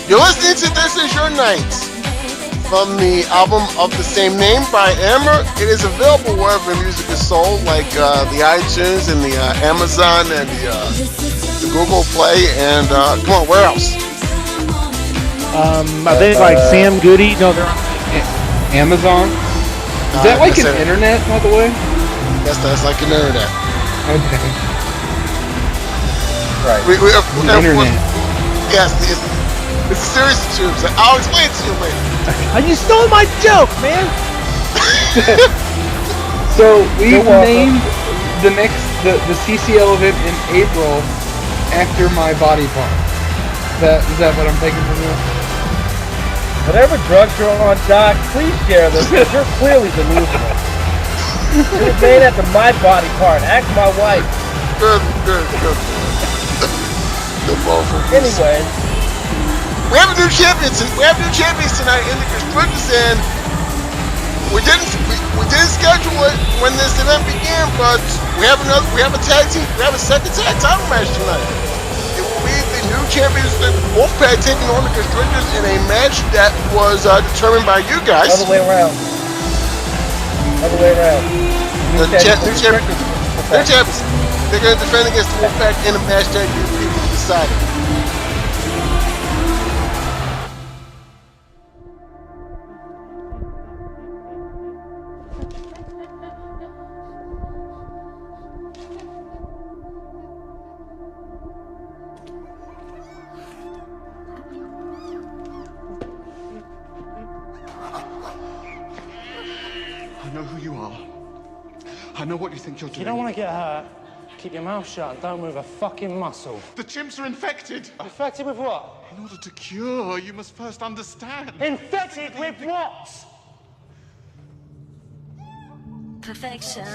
You're listening to This Is Your Night from the album of the same name by Amber. It is available wherever music is sold, like the iTunes and the Amazon and the Google Play. And come on, where else? I think like Sam Goody. No, they're on Amazon. Is that like an internet, by the way? Yes, that's like an internet. Okay. Right. Internet. Yes, it's a series of tubes. I'll explain it to you later. You stole my joke, man. So we've named the CCL event in April after my body part. Is that what I'm taking from you? Whatever drugs you're on, Doc, please share this, because you're clearly delusional. It was made after my body part. Ask my wife. Good. Anyway. We have new champions tonight in the Constrictors, and we didn't schedule it when this event began, but we have a tag team. We have a second tag title match tonight. It will be the new champions, the Wolfpack, taking on the Constrictors in a match that was determined by you guys. Other way around. New champions. They're going to defend against the Wolfpack in a match that you people decided. I know who you are. I know what you think you're doing. You don't want to get hurt. Keep your mouth shut and don't move a fucking muscle. The chimps are infected. Infected with what? In order to cure, you must first understand. Infected with what? Perfection.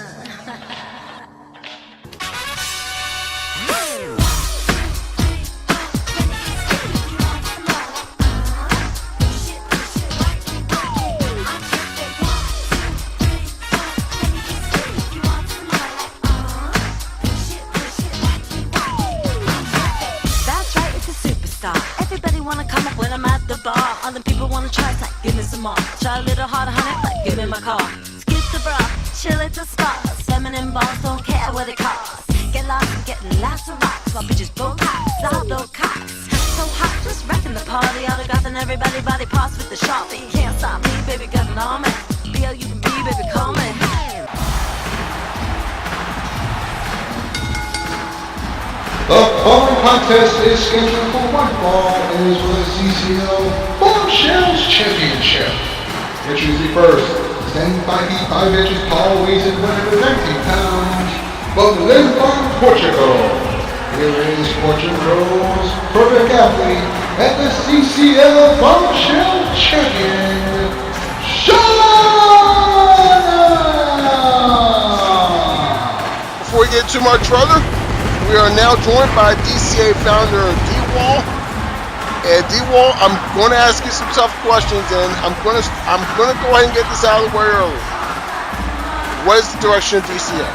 Everybody wanna come up when I'm at the bar. Other people wanna try, it's like, give me some more. Try a little harder, honey, like, give me my car. Skip the bra, chill at the stars. Feminine balls don't care what it costs. Get lost and getting lots of rocks. While bitches blow cocks, I'll blow cocks. So hot, just wrecking the party. Autographing everybody body parts with the Sharpie. Can't stop me, baby, got it on me. B-L-U-B, baby, call me. The following contest is scheduled for one fall and is for the CCL Bombshells Championship. Introducing first, 10 feet 5 inches tall, weighs in 119 pounds, Berlin from Portugal. Here is Portugal's perfect athlete and the CCL Bombshell Champion, Shauna! Before we get too much further, we are now joined by DCA founder D-Wall. And D-Wall, I'm going to ask you some tough questions, and I'm going to go ahead and get this out of the way early. What is the direction of DCA?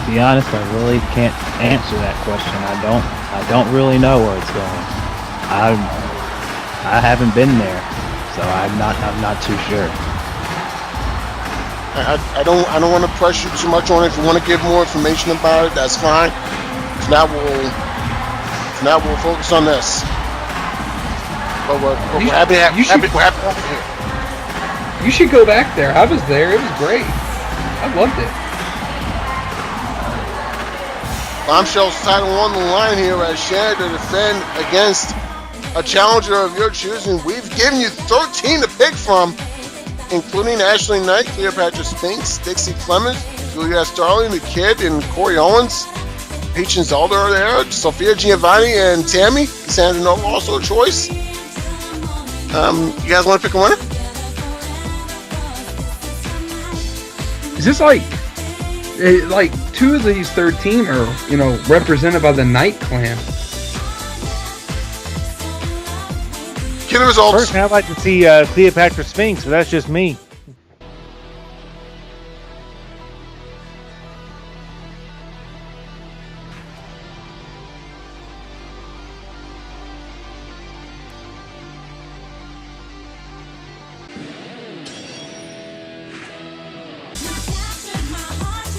To be honest, I really can't answer that question. I don't really know where it's going. I haven't been there, so I'm not too sure. I don't want to press you too much on it. If you want to give more information about it, that's fine. If not, we'll focus on this. But we're happy to have you here. You should go back there. I was there. It was great. I loved it. Bombshell's title on the line here as Shannon to defend against a challenger of your choosing. We've given you 13 to pick from, including Ashley Knight, Cleopatra Spinks, Dixie Clemens, Julia Starling, The Kid, and Corey Owens. Peach and Zelda are there. Sophia Giovanni and Tammy. Sandra Nova also a choice. You guys want to pick a winner? Is this like two of these third team are, represented by the Knight clan? Get the results. Personally, I'd like to see Cleopatra Spinks, but that's just me.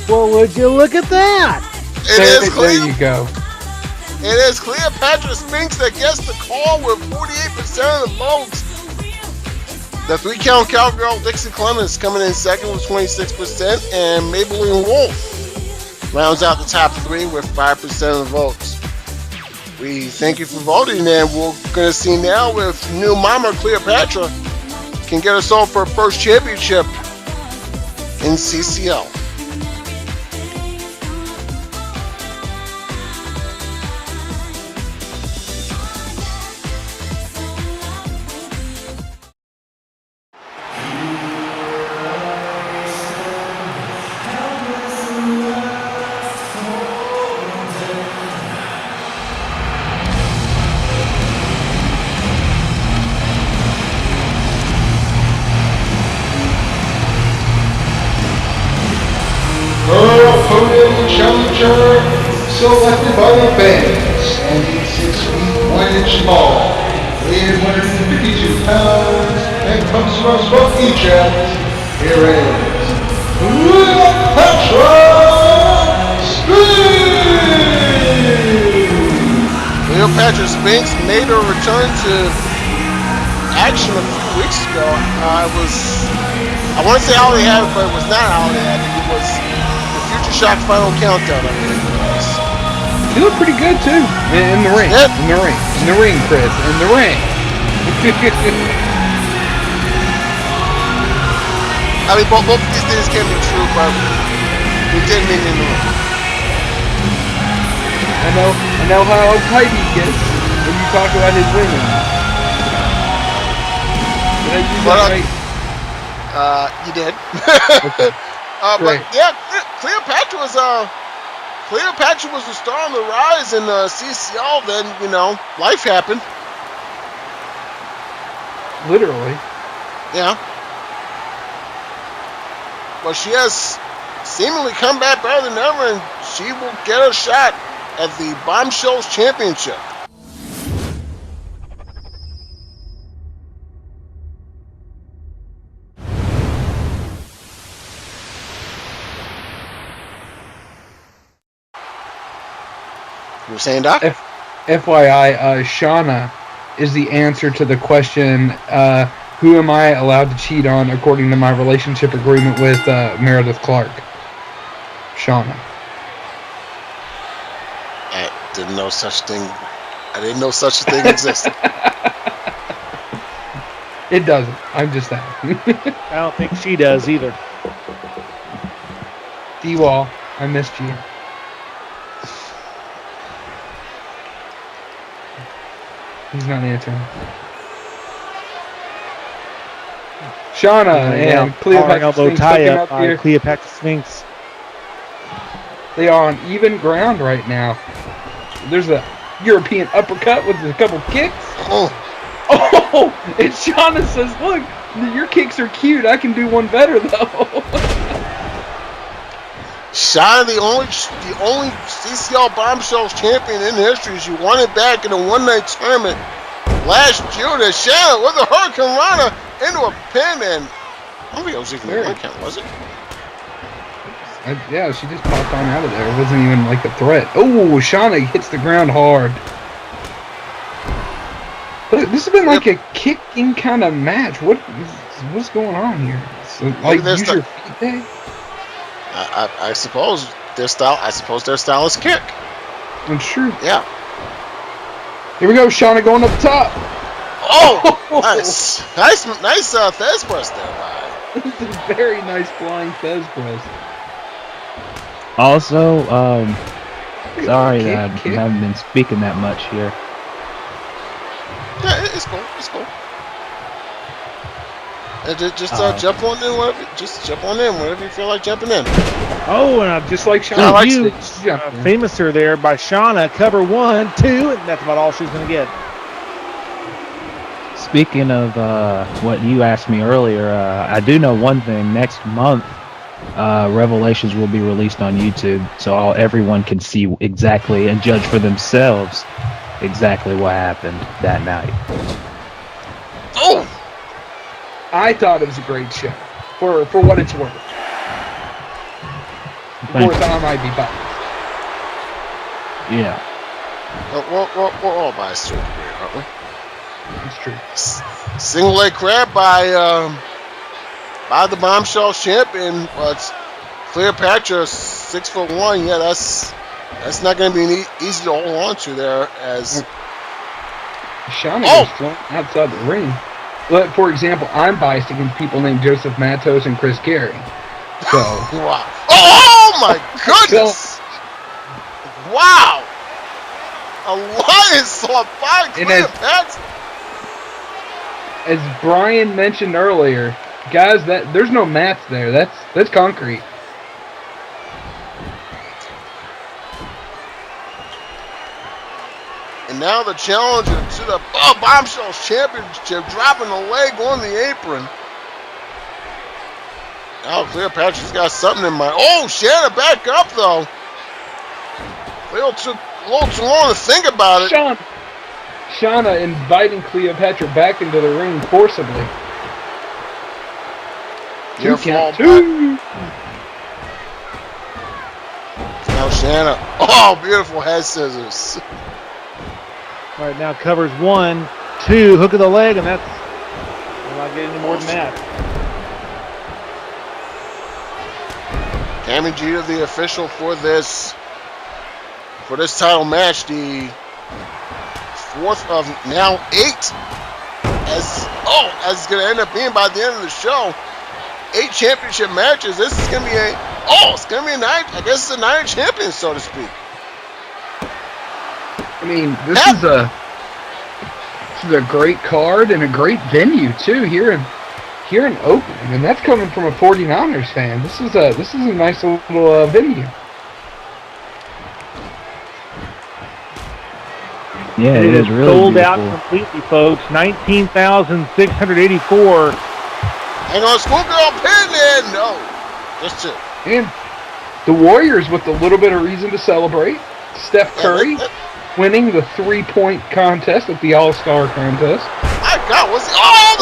Well, would you look at that? There you go. It is Cleopatra Spinks that gets the call with 48% of the votes. The 3-count cowgirl Dixie Clemens coming in second with 26%, and Maybelline Wolf rounds out the top 3 with 5% of the votes. We thank you for voting, and we're going to see now if new mama Cleopatra can get us all for her first championship in CCL. Challenger selected by the fans, standing 6 feet 1 inch tall, weighing 152 pounds, and comes from us from Egypt. Here is Cleopatra Spinks! Cleopatra Spinks made her return to action a few weeks ago. I want to say Holiday Havoc, but it was not Holiday Havoc. It was Future Shock Final Countdown, I believe it was. She looked pretty good too. In the ring. Yep. In the ring. In the ring, Chris. In the ring. I mean, both of these things can be true, but we did mean in the ring. I know how uptight he gets when you talk about his women. Did I use that right? You did. Okay. But yeah, Cleopatra was the star on the rise in CCL. Then life happened. Literally. Yeah. But she has seemingly come back better than ever, and she will get a shot at the Bombshells Championship. You were saying, Doc? FYI, Shauna is the answer to the question, who am I allowed to cheat on according to my relationship agreement with Meredith Clark? Shauna. I didn't know such thing. I didn't know such a thing existed. It doesn't. I'm just saying. I don't think she does either. D-Wall, I missed you. He's not answering. Shauna and Cleopatra Spinks tie-up by Cleopatra Spinks. They are on even ground right now. There's a European uppercut with a couple kicks. Oh, and Shauna says, "Look, your kicks are cute. I can do one better though." Shauna, the only CCL Bombshells champion in history. She won it back in a one-night tournament last June. And Shauna with a Hurricane Rana into a pin, and I don't think it was even a one count, was it? Yeah, she just popped on out of there. It wasn't even like a threat. Oh, Shauna hits the ground hard. But this has been like a kicking kind of match. What's going on here? So, like use your feet day? I suppose their style. Their style is kick. I'm sure. Yeah. Here we go, Shauna going up top. Oh, nice Fez press there. This is a very nice flying Fez press. Also, sorry that I haven't been speaking that much here. Yeah, it's cool. It's cool. Just jump on in, whatever. Just jump on in, whatever you feel like jumping in. Oh, and just like Shauna, famous her there by Shauna. Cover 1, 2, and that's about all she's going to get. Speaking of what you asked me earlier, I do know one thing. Next month, Revelations will be released on YouTube, so everyone can see exactly and judge for themselves exactly what happened that night. Oh! I thought it was a great show, for what it's worth. course, I might be biased. Yeah. We're all biased to a degree, aren't we? It's true. Single leg crab by the Bombshell champion. It's Cleopatra, 6'1". Yeah, that's not going to be easy to hold on to there. As Shauna was flown outside the ring. But for example, I'm biased against people named Joseph Matos and Chris Carey. So. Wow. Oh my goodness! Wow! Alliance on by Cleopatra. As Brian mentioned earlier, guys, there's no mats there. That's concrete. And now the challenger to the Bombshell Championship, dropping a leg on the apron. Now Cleopatra's got something in mind. Oh, Shanna back up though. Cleo took a little too long to think about it. Shauna inviting Cleopatra back into the ring forcibly. Two count. Now Shanna. Oh, beautiful head scissors. All right, now covers 1, 2, hook of the leg, and that's. We're not getting any more than that. Cameron Jeter, the official for this title match, the 4th of now 8. As it's going to end up being by the end of the show, 8 championship matches. This is going to be a night. I guess it's a night of champions, so to speak. I mean, this is a great card and a great venue too here in Oakland, and that's coming from a 49ers fan. This is a nice little venue. Yeah, it is really sold beautiful. out completely, folks. 19,684. Hang on, schoolgirl pin in. No, just 2. And the Warriors with a little bit of reason to celebrate. Steph Curry winning the 3-point contest at the All-Star contest. My God, what's the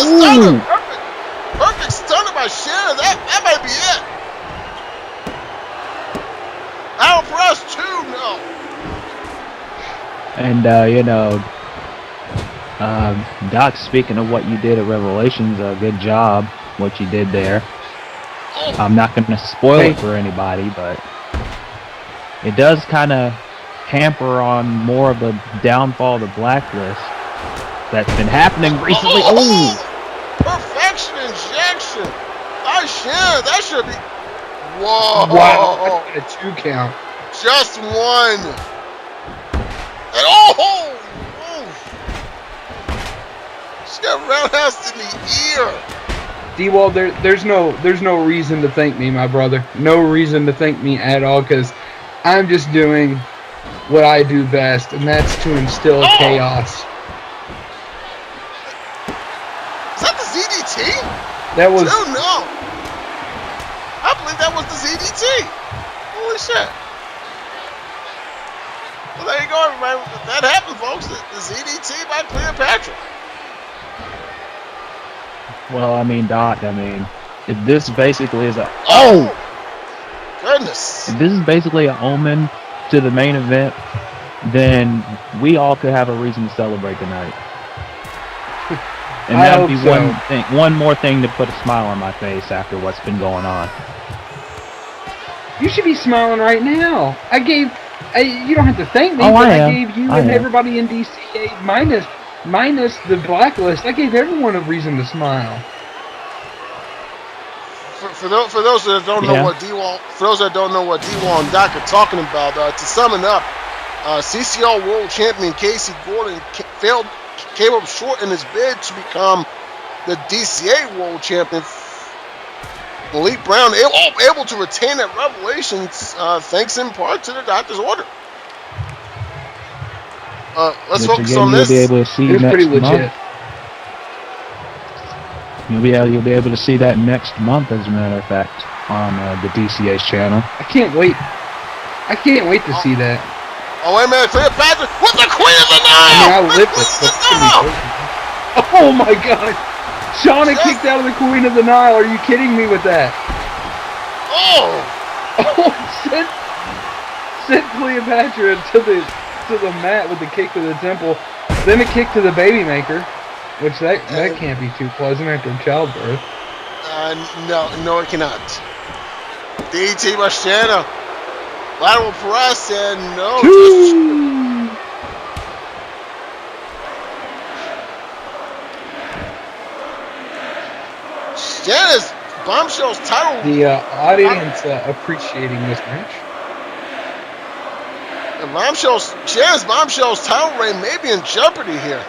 stunner? Perfect stunner by Shannon. That might be it. Al Press 2, no. And Doc, speaking of what you did at Revelations, good job what you did there. I'm not going to spoil it for anybody, but it does kind of hamper on more of the downfall of the Blacklist that's been happening recently. Perfection injection. Shannon, that should be. Whoa. Wow, a 2 count. Just 1. And she got roundhouse in the ear. D-Wall, there's no reason to thank me, my brother. No reason to thank me at all, because I'm just doing what I do best, and that's to instill chaos. Is that the ZDT? That was. Oh no! I believe that was the ZDT. Holy shit! Well, there you go, everybody. That happened, folks. The ZDT by Cleopatra. Well, I mean, Doc, if this basically is Goodness. If this is basically an omen to the main event, then we all could have a reason to celebrate tonight. And that would be one more thing to put a smile on my face after what's been going on. You should be smiling right now. You don't have to thank me, but I gave you and everybody in DCA minus the Blacklist. I gave everyone a reason to smile. For those that don't know what D-Wall, and Doc are talking about, to sum it up, CCL World Champion Casey Gordon came up short in his bid to become the DCA World Champion. Malik Brown able to retain that Revelations, thanks in part to the doctor's order. Let's focus on this. You'll be able to see next pretty legit. month. You'll be able to see that next month, as a matter of fact, on the DCA's channel. I can't wait to see that. Oh, wait a minute, Cleopatra with the Queen of the Nile! I lived it. Oh my God! Shauna kicked out of the Queen of the Nile. Are you kidding me with that? Oh! Sent Cleopatra to the mat with the kick to the temple, then a kick to the baby maker, which that can't be too pleasant after childbirth. No, it cannot. DT by Shanna. Lateral press and no. Shanna's Bombshell's title. The audience appreciating this match. Shanna's Bombshell's title reign may be in jeopardy here.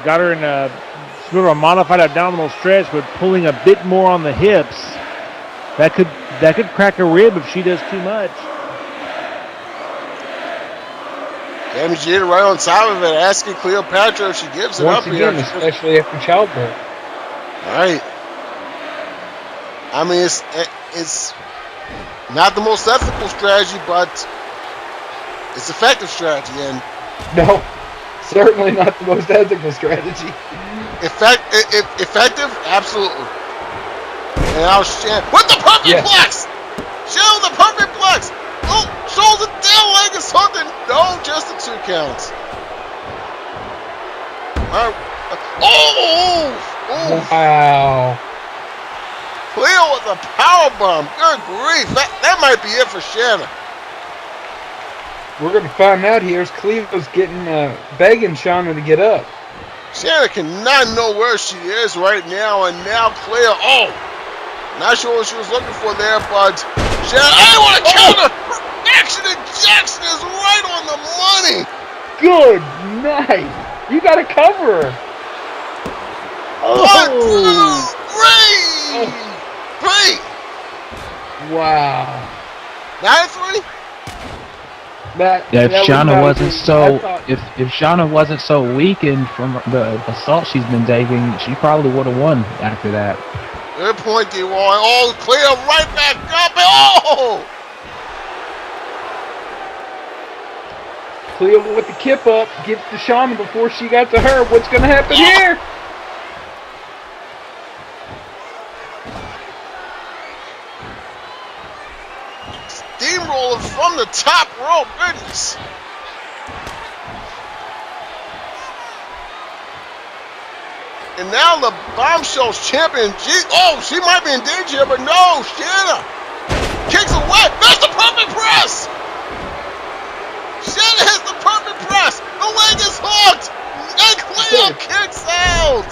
Got her in a sort of a modified abdominal stretch, but pulling a bit more on the hips. That could crack a rib if she does too much. Damage Jeter right on top of it, asking Cleopatra if she gives it Once up again, here. especially after childbirth. Right. I mean, it's not the most ethical strategy, but it's effective strategy. And no, certainly not the most ethical strategy. Effective? Absolutely. And now Shan with the perfect plex! Shan with the perfect plex! Oh, shows the tail leg or something. No, just the 2 counts. All right. Oh! Wow. Cleo with a power bomb. Good grief. That might be it for Shanna. We're going to find out here as Cleo's begging Shanna to get up. Shanna cannot know where she is right now, and now Cleo, not sure what she was looking for there, but Shanna, I want to counter! Action ejection is right on the money! Good night! You got to cover her! 1, 2, 3! Wow. 9-3? If Shauna wasn't so weakened from the assault she's been taking, she probably would have won after that. Good point, D-Roy. Oh, Cleo right back up. Oh! Cleo with the kip up, gets to Shauna before she got to her. What's going to happen here? Steamroller from the top rope. Goodness. And now the Bombshells champion. She might be in danger, but no, Shanna kicks away. That's the perfect press. Shanna hits the perfect press. The leg is hooked. And Cleo kicks out.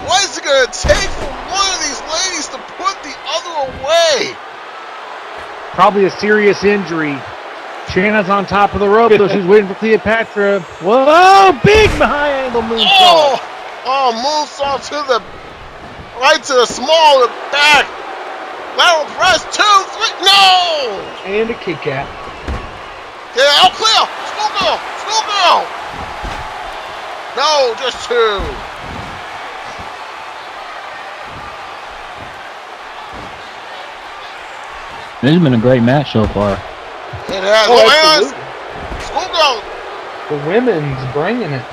What is it going to take for one of these ladies to put the other away? Probably a serious injury. Shanna's on top of the rope, though she's waiting for Cleopatra. Whoa, big high angle moonsault. Moonsault right to the small of the back. Lateral press, 2, 3, no! And a kick out. Yeah, all clear. Schoolgirl. No, just 2. This has been a great match so far. It has. Schoolgirl. The women's bringing it.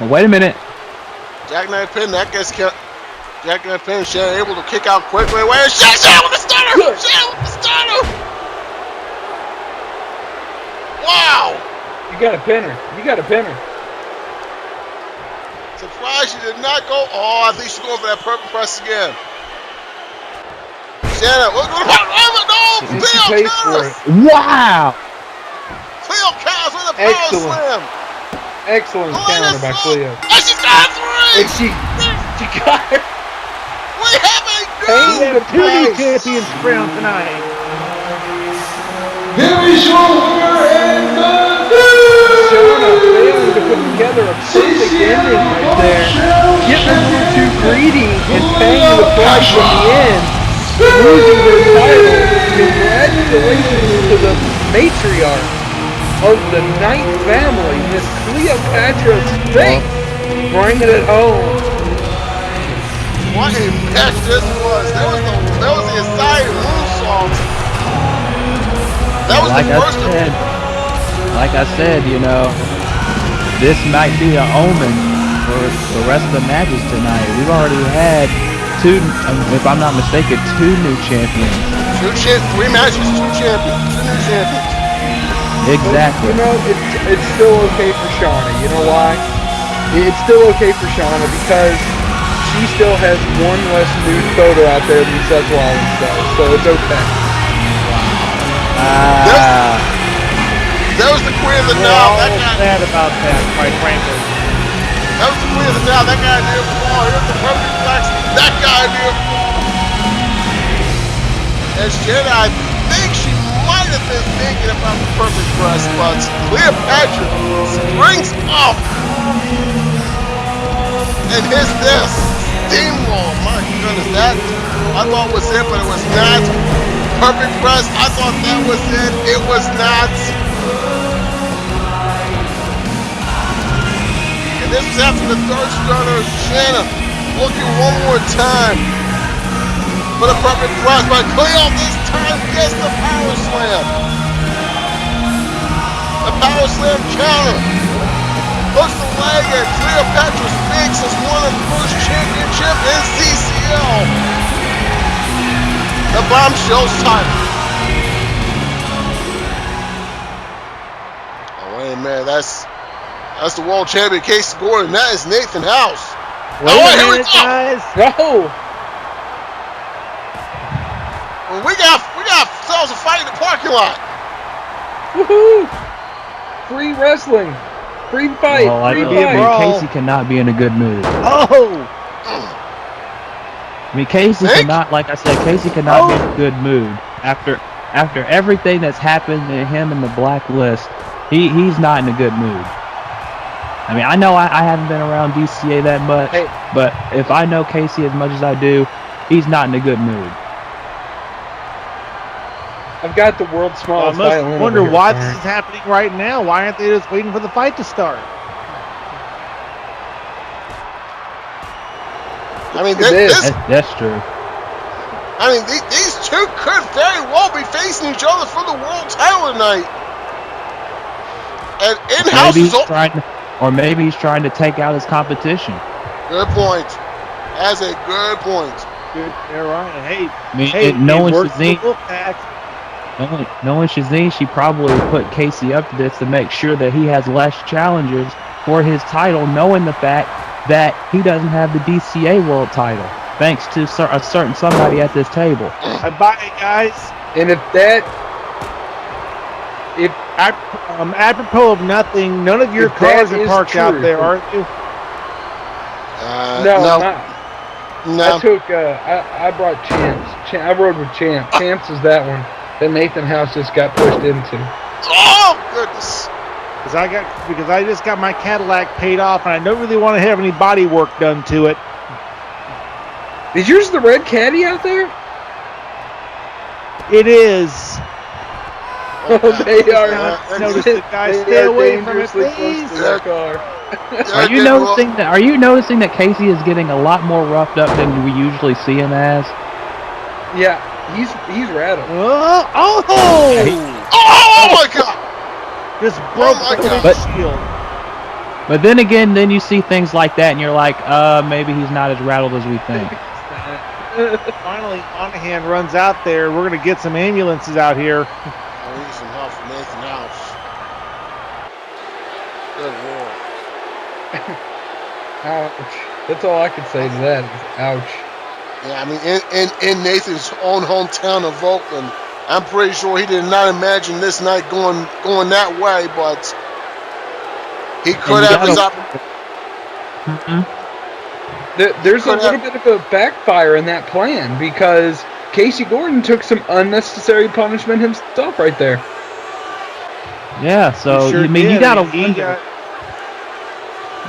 Wait a minute. Jackknife pin, that gets killed. Jackknife pin, Shanna able to kick out quickly. Wait, Shanna with the stunner! Shanna with the stunner! Wow! You got to pin her. Surprised she did not go. I think she's going for that perfect press again. Shanna, no! Cleo counters! Wow! Cleo counters with a power slam! Excellent counter by Cleo. And she's got 3! And she got her. We have a The two new champions crowned tonight. Here is your winner and the Shauna failing to put together a perfect ending right there. Getting a little too greedy and paying the price in the end. Losing her title. Congratulations to the matriarch of the Knight family, Miss Cleopatra Spink, bringing it home. What a match this was! That was the Aside moonsault. That was Like the first I said, this might be an omen for the rest of the matches tonight. We've already had two, if I'm not mistaken, two new champions. Three matches, two champions, two new champions. Exactly. You know, it's still okay for Shauna. You know why? It's still okay for Shauna because she still has one less nude photo out there than Seth Rollins does, so it's okay. That was the queen of the We're now. all sad about that, quite frankly. That was the queen of the now. That guy near fall. Here's the perfect flex. That guy near fall. As Jen, I think she might have been thinking about the perfect press, but Cleopatra springs up. And here's this. Steamroll. My goodness, that I thought was it, but it was not. Perfect press. I thought that was it. It was not. And this was after the third stunner. Shanna looking one more time for the perfect press, but Cleo this time gets the power slam. The power slam counter. Hooks the leg and Cleopatra Spinks has won her first championship in CCL. The Bombshells title. Oh wait a minute, that's the world champion Casey Gordon. That is Nathan House. Wait a minute, guys. Go! Well, we got ourselves a fight in the parking lot. Woohoo! Free wrestling. Free fight. Well, I free mean, fight. Casey cannot be in a good mood. Oh! I mean, Casey cannot, like I said, Casey cannot be in a good mood after everything that's happened to him in the blacklist. He's not in a good mood. I mean, I know I haven't been around DCA that much, but if I know Casey as much as I do, he's not in a good mood. I've got the world's smallest I violin. must wonder over here, why Frank. this is happening right now. Why aren't they just waiting for the fight to start? I mean, That's true. I mean, these two could very well be facing each other for the world title tonight. And in-house maybe he's trying to take out his competition. Good point. That's a good point. Good, you're right. Hey, I mean, hey, knowing it works for Shazam, Wolfpack. knowing Shazam, she probably put Casey up to this to make sure that he has less challengers for his title, knowing the fact that he doesn't have the DCA world title, thanks to a certain somebody at this table. Bye, guys. And Apropos of nothing, none of your If cars that are is parked true, out there, are you? No. I took. I brought Champs. I rode with Champs. Champs is that one that Nathan House just got pushed into. Oh goodness! Because I just got my Cadillac paid off, and I don't really want to have any body work done to it. Is yours the red caddy out there? It is. Oh, they are. Notice the guys stay away from it, dangerously please. close to that car. Are you noticing that Casey is getting a lot more roughed up than we usually see him as? Yeah, he's rattled. Oh my God! Just broke the windshield. But then again, then you see things like that, and you're like, maybe he's not as rattled as we think. Finally, Monahan runs out there. We're going to get some ambulances out here. I need some help from Nathan House. Good Lord. Ouch. That's all I could say to that is ouch. Yeah, I mean, in Nathan's own hometown of Oakland, I'm pretty sure he did not imagine this night going that way, but he could have his opportunity. There's a little bit of a backfire in that plan because Casey Gordon took some unnecessary punishment himself right there. Yeah, so He sure I mean, did. you gotta wonder.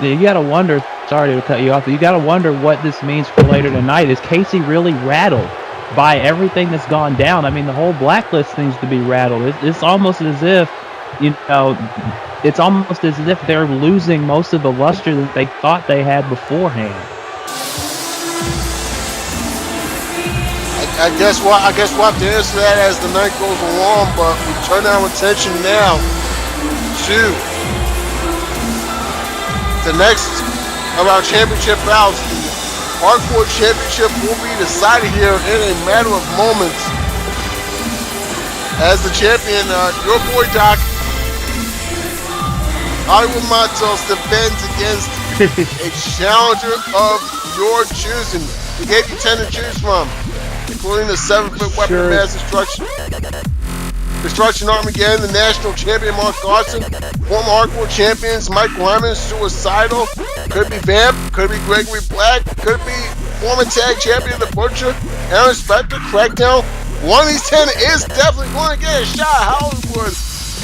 You gotta wonder. Sorry to cut you off. But you gotta wonder what this means for later tonight. Is Casey really rattled by everything that's gone down? I mean, the whole blacklist seems to be rattled. It's almost as if, it's almost as if they're losing most of the luster that they thought they had beforehand. I guess we'll have to answer that as the night goes along, but we turn our attention now to the next of our championship bouts. The Hardcore Championship will be decided here in a matter of moments. As the champion, your boy Doc, Hollywood Montos, defends against a challenger of your choosing. We gave you 10 to choose from, including the 7-foot weapon of mass destruction Armageddon, the national champion Mark Carson, former hardcore champions Mike Wyman, Suicidal, could be Vamp, could be Gregory Black, could be former tag champion The Butcher, Aaron Spector, Crackdown. One of these 10 is definitely going to get a shot at Hollywood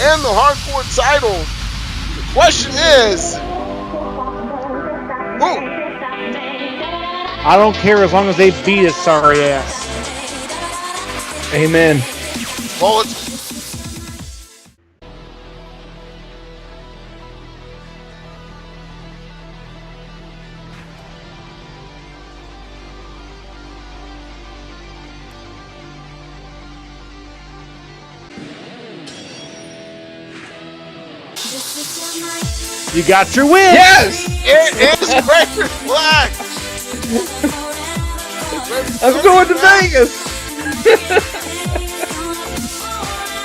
and the hardcore title. The question is, who? I don't care as long as they beat his sorry ass. Amen. Bullets. You got your win! Yes! It is Gregory Black! I'm going to Vegas!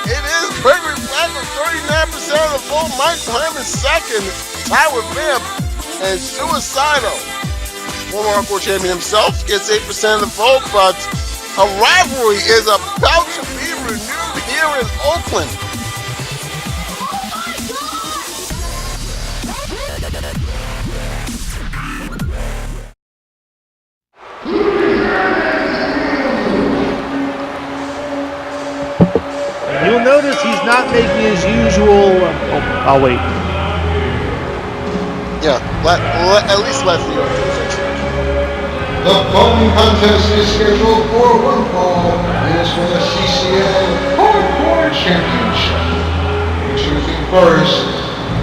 It is Gregory Black with 39% of the vote. Mike Wyman second, tied with Vamp and Suicidal. Former hardcore champion himself gets 8% of the vote, but a rivalry is about to be renewed here in Oakland. You'll notice he's not making his usual... I'll wait. Yeah, at least let Theo do his introduction. The following contest is scheduled for one fall and is for the CCL Hardcore Championship. Introducing first,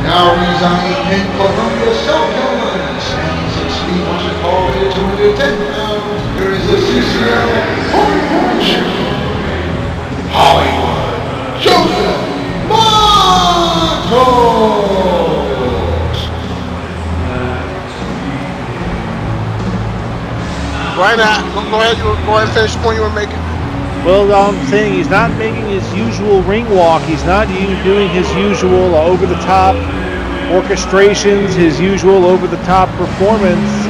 now residing in Columbia, South Carolina, standing 6 feet, 1 inch tall, weighing 210 pounds. Here is the CCL Hardcore Champion, Hollywood Joseph Montos. Brian, go ahead and finish the point you were making. Well, I'm saying he's not making his usual ring walk. He's not doing his usual over-the-top orchestrations, his usual over-the-top performance.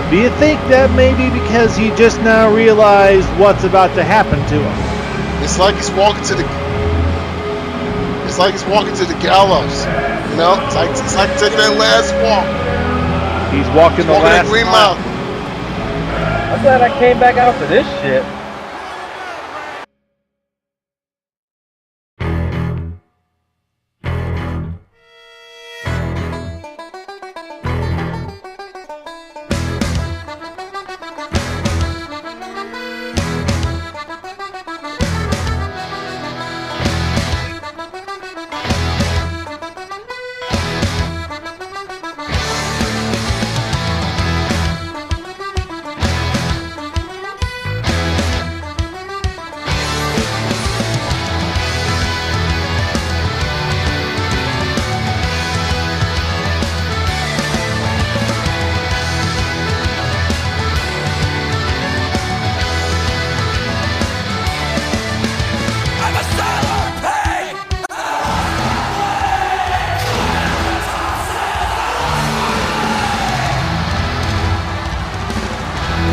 Do you think that maybe because he just now realized what's about to happen to him? It's like he's walking to the gallows. You know, it's like taking that last walk. He's walking the last Green Mile. I'm glad I came back out for this shit.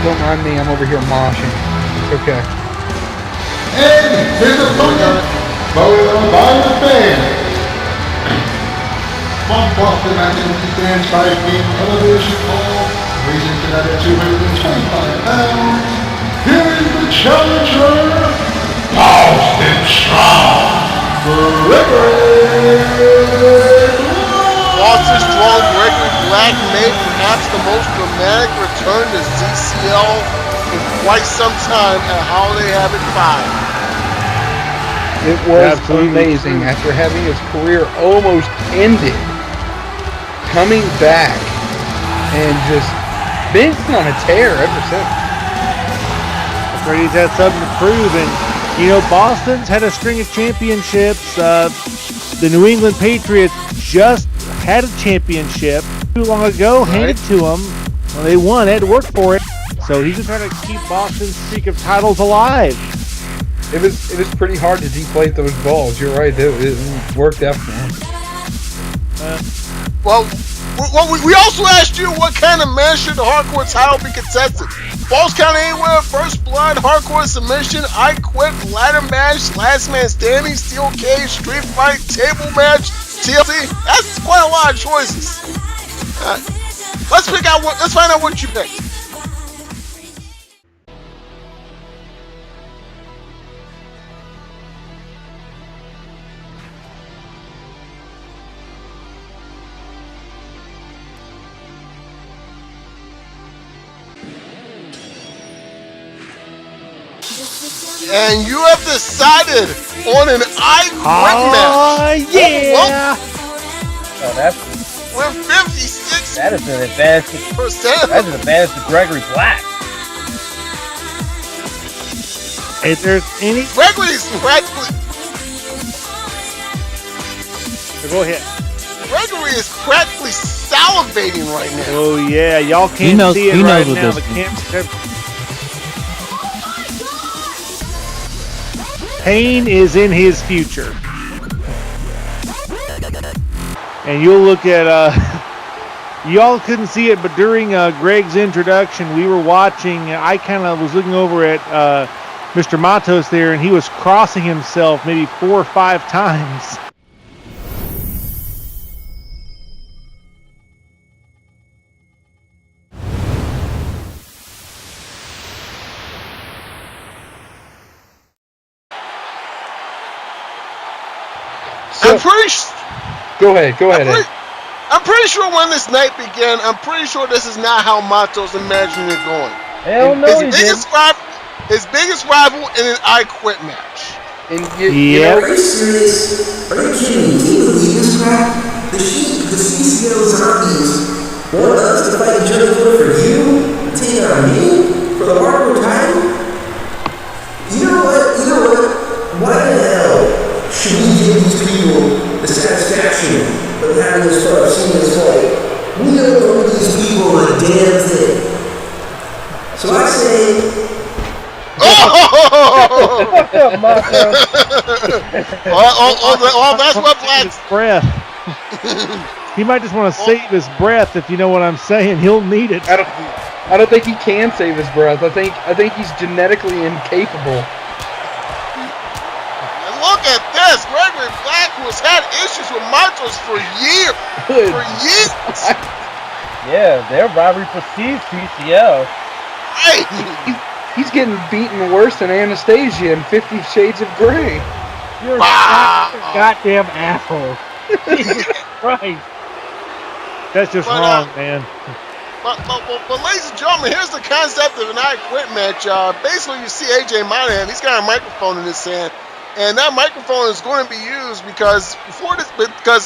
Don't mind me, I'm over here moshing. It's okay. And his opponent, voted on by the fans. From Boston, Massachusetts, stands 5 feet, elevation tall, weighs in at 225 pounds. Here is the challenger, Boston Strong, Gregory Boston Strong Gregory Black made perhaps the most dramatic return to CCL in quite some time at Holiday Havoc 5. It was amazing after having his career almost ended, coming back and just been on a tear ever since. Brady's had something to prove, and you know, Boston's had a string of championships. The New England Patriots just had a championship. too long ago, handed to him. Well, they won. They had to work for it. So he's just trying to keep Boston's streak of titles alive. It was pretty hard to deflate those balls. You're right. It worked out for him. Well, we also asked you what kind of match should the hardcore title be contested. Falls Count Anywhere, First Blood, Hardcore Submission, I Quit, Ladder Match, Last Man Standing, Steel Cage, Street Fight, Table Match, TLC. That's quite a lot of choices. Let's find out what you picked. And you have decided on an I Quit match. Yeah! Oh, that's with 56%. That is an advantage. That's an advantage to Gregory Black. If there's any, Gregory's practically. Go ahead. Gregory is practically salivating right now. Oh yeah, y'all can't see it right now. The camera. Pain is in his future. And you'll look at, y'all couldn't see it, but during Greg's introduction, we were watching, I kind of was looking over at Mr. Matos there, and he was crossing himself maybe 4 or 5 times. I'm pretty sure. Go ahead. I'm pretty sure when this night began, I'm pretty sure this is not how Matos imagined it going. Hell no, his biggest rival in an I Quit match. And Are you serious? Are you kidding me? Do you believe this crap? The CCL zombies want us to fight each other for you? Take on me? For the hardcore title? You know what? Why the hell should we give these people the satisfaction of having us start seeing this fight? We don't know these people a damn thing. So I say... That's what Black's breath. He might just want to save his breath, if you know what I'm saying. He'll need it. I don't think he can save his breath. I think he's genetically incapable. And look at this, Gregory Black, who has had issues with Matos for years. Yeah, their rivalry precedes CCL. Hey. He's getting beaten worse than Anastasia in 50 Shades of Grey. You're a goddamn asshole. Jesus Christ. That's just wrong, man. But ladies and gentlemen, here's the concept of an I Quit match. Basically, you see AJ Monahan. He's got a microphone in his hand, and that microphone is going to be used because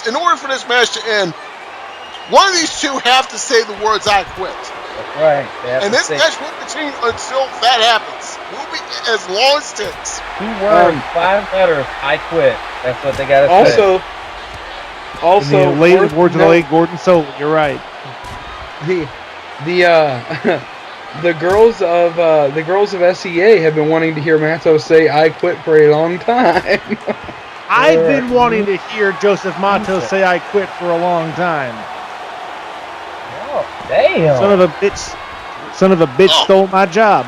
in order for this match to end, one of these two have to say the words "I quit." That's right. And this match will continue until that happens. Will be as long as it takes. 2 words, 5 letters. I quit. That's what they got to say. Also, the words of the late Gordon Soul. You're right. The girls of SEA have been wanting to hear Matos say "I quit" for a long time. I've been wanting to hear Joseph Matos say "I quit" for a long time. Oh, damn! Son of a bitch stole my job.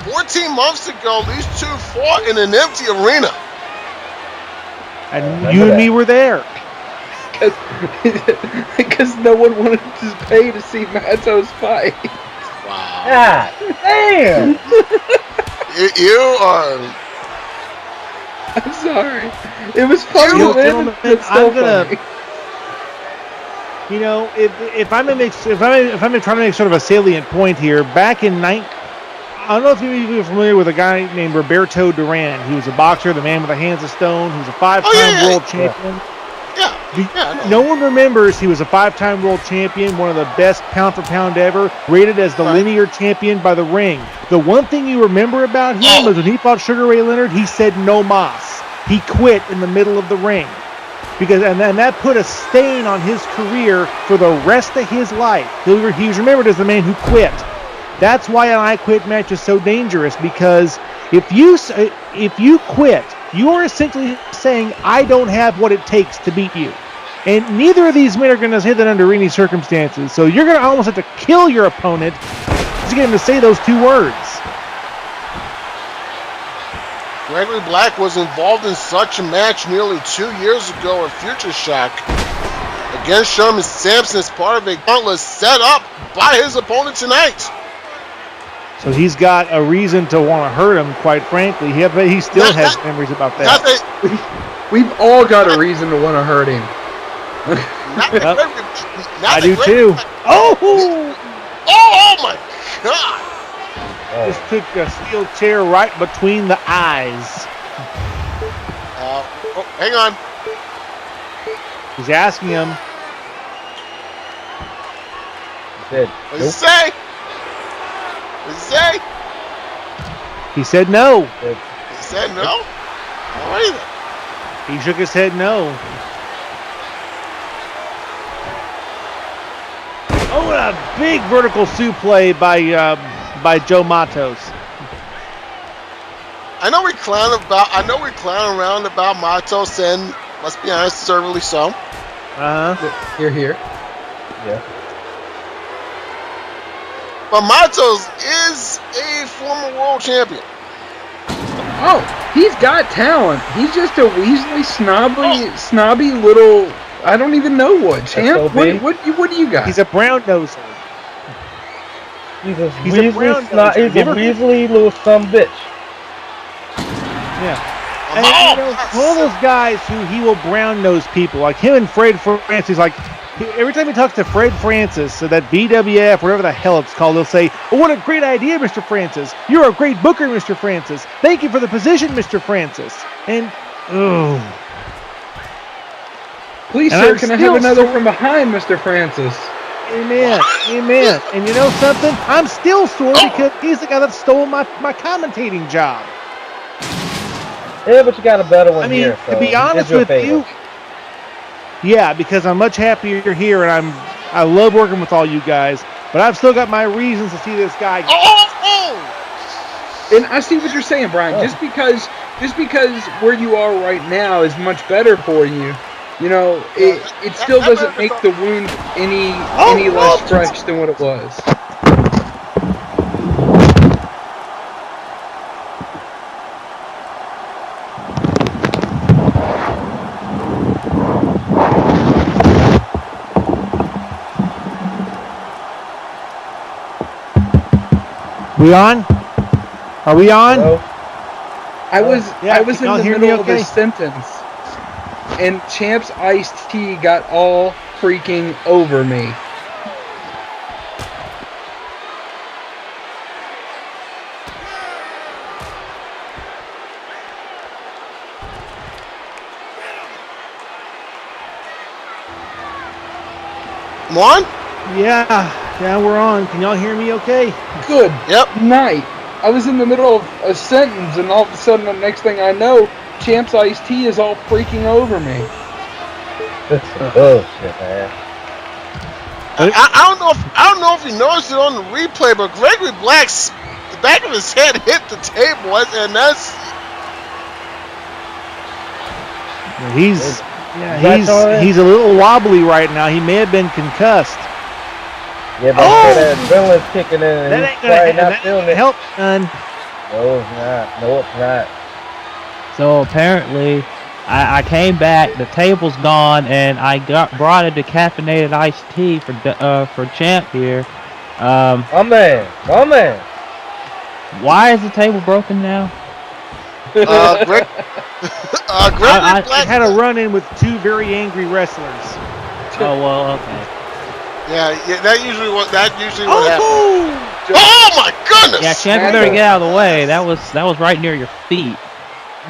14 months ago, these two fought in an empty arena. And you and me were there. Because no one wanted to pay to see Matos fight. Wow. God damn! You are... I'm sorry. It was funny. I'm gonna... You know, if I'm trying to make sort of a salient point here, back in I don't know if you're familiar with a guy named Roberto Duran. He was a boxer, the man with the hands of stone. He was a 5-time world champion. Yeah. No one remembers he was a 5-time world champion, one of the best pound-for-pound ever, rated as the linear champion by The Ring. The one thing you remember about him is when he fought Sugar Ray Leonard, he said no mas. He quit in the middle of the ring. because and that put a stain on his career for the rest of his life. He's remembered as the man who quit. That's why an I Quit match is so dangerous, because if you quit, you are essentially saying, I don't have what it takes to beat you. And neither of these men are going to say that under any circumstances. So you're going to almost have to kill your opponent to get him to say those two words. Gregory Black was involved in such a match nearly 2 years ago at Future Shock against Sherman Sampson as part of a gauntlet set up by his opponent tonight. So he's got a reason to want to hurt him, quite frankly. He still has memories about that. We've all got a reason to want to hurt him. I do too. Oh my God! Just took a steel chair right between the eyes. Hang on. He's asking him. What did he say? What did he say? He said no. He said no? All right then. He shook his head no. Oh, and a big vertical suplex by Joe Matos. I know we clown around about Matos, and let's be honest, deservedly so. Here. Yeah. But Matos is a former world champion. Oh, he's got talent. He's just a weaselly, snobby little. I don't even know what. Champ? What do you got? He's a brown noser. He's a weaselly little son bitch. Yeah. And one of those guys who he will brown nose people, like him and Fred Francis. Like every time he talks to Fred Francis, so that BWF, whatever the hell it's called, they'll say, "Oh, what a great idea, Mr. Francis! You're a great booker, Mr. Francis. Thank you for the position, Mr. Francis." And please, sir, can I have another from behind, Mr. Francis? Amen. And you know something? I'm still sore because he's the guy that stole my commentating job. Yeah, but you got a better one here. To be honest with you, yeah, because I'm much happier here, and I love working with all you guys. But I've still got my reasons to see this guy. And I see what you're saying, Brian. Just because where you are right now is much better for you. You know, it still doesn't make the wound any less fresh than what it was. We on? Are we on? Hello? I was in the middle of a sentence, and Champ's iced tea got all freaking over me. Come on? Yeah, we're on. Can y'all hear me okay? Good Yep. night. I was in the middle of a sentence, and all of a sudden, the next thing I know, Champ's iced tea is all freaking over me. Oh shit, man. I don't know if you noticed it on the replay, but Gregory Black's the back of his head hit the table, and that's he's a little wobbly right now. He may have been concussed. Yeah, but that adrenaline's kicking in, and that he's probably not feeling it. Help, son. No, it's not. No, it's not. So apparently, I came back. The table's gone, and I brought a decaffeinated iced tea for Champ here. My man. Why is the table broken now? Gregory I Black had a run-in with two very angry wrestlers. Oh well, okay. Yeah, that usually what happens. Oh my goodness! Yeah, Champ, you better get out of the way. That was right near your feet.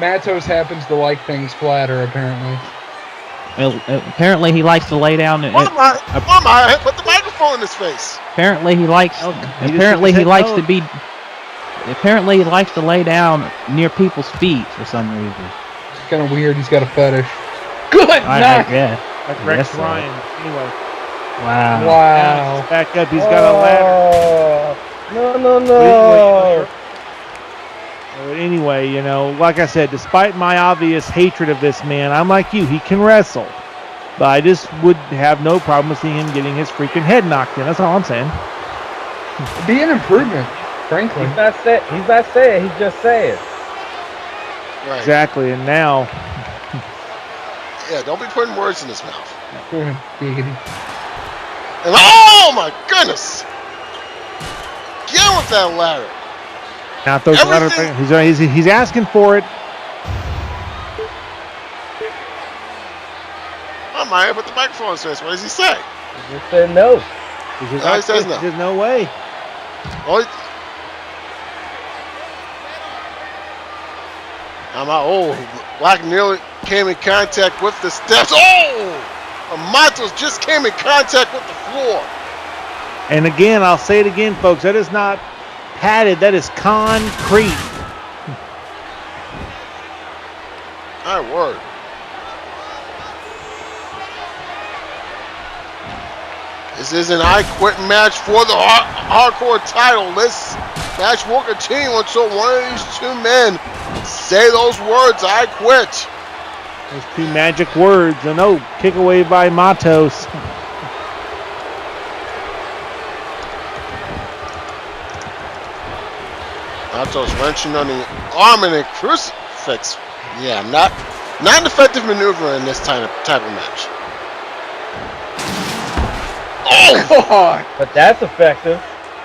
Matos happens to like things flatter, apparently. Well, apparently he likes to lay down. Why am I put the microphone in his face? Apparently he likes. Apparently he likes to be. Apparently he likes to lay down near people's feet for some reason. It's kind of weird. He's got a fetish. Good night. Yeah. Like Rex Yes, sir. Ryan. Anyway. Wow. Wow. Back up. He's got a ladder. No. But anyway, you know, like I said, despite my obvious hatred of this man, I'm like you. He can wrestle. But I just would have no problem with seeing him getting his freaking head knocked in. That's all I'm saying. It'd be an improvement, frankly. He's not saying. He's just saying. Right. Exactly. And now, Yeah, don't be putting words in his mouth. Giggity. And oh my goodness! Get with that ladder. now throws the ladder. He's asking for it. I might have put the microphone in his face. What does he say? He just said no. He says no. There's no way. Oh, Black nearly came in contact with the steps. Oh! Matos just came in contact with the floor. And again, I'll say it again, folks. That is not padded. That is concrete. My word. This is an I Quit match for the hardcore title. This match will continue until one of these two men say those words, I quit. Those two magic words. And kick away by Matos. Matos wrenching on the arm and a crucifix. Yeah, not an effective maneuver in this type of match. Oh! God. But that's effective.